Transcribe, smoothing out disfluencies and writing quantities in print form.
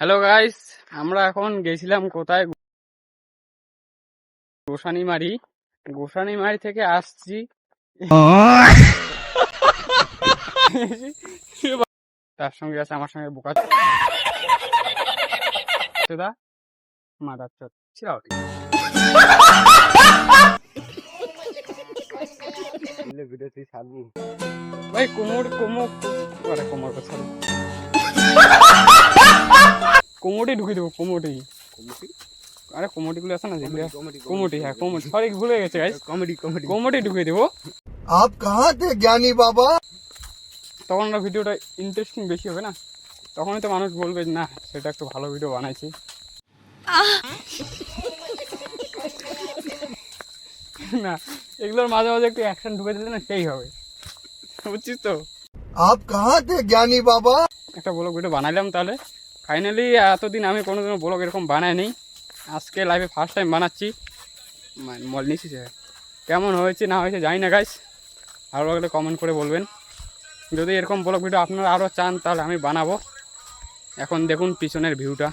Hello guys, আমরা এখন গেছিলাম কোথায়? গোসানিমারি। গোসানিমারি থেকে আসছি। তার সঙ্গে আছে আমার সঙ্গে বোকা চোদা মাদার চোদ ছিল। ভাই কোমর কোমর আরে কোমর কথা কোমরটি ঢুকে দেবো কোমরটি। আরে কমেডি গুলো আছে না যেগুলো কমেডি, হ্যাঁ কমেডি, সরি ভুলে গেছে গাইস, কমেডি ঢুকে দেবো। आप कहाँ थे ज्ञानी बाबा? তখন না ভিডিওটা ইন্টারেস্টিং বেশি হবে না, তখনই তো মানুষ বলবে না সেটা একটু ভালো ভিডিও বানাইছি। না এগুলোর মাঝে মাঝে একটু অ্যাকশন ঢুকে দিলে না সেই হবে, বুঝছিস তো। आप कहाँ थे ज्ञानी बाबा? একটা ব্লগ ভিডিও বানাইলাম তাহলে ফাইনালি। এতদিন আমি কোনোদিনও ব্লগ এরকম বানাইনি, আজকে লাইভে ফার্স্ট টাইম বানাচ্ছি। মল নিচ্ছি, কেমন হয়েছে না হয়েছে জানি না গাইস, ভালো লাগলে কমেন্ট করে বলবেন। যদি এরকম ব্লগ ভিডিও আপনারা আরও চান তাহলে আমি বানাবো। এখন দেখুন পিছনের ভিউটা।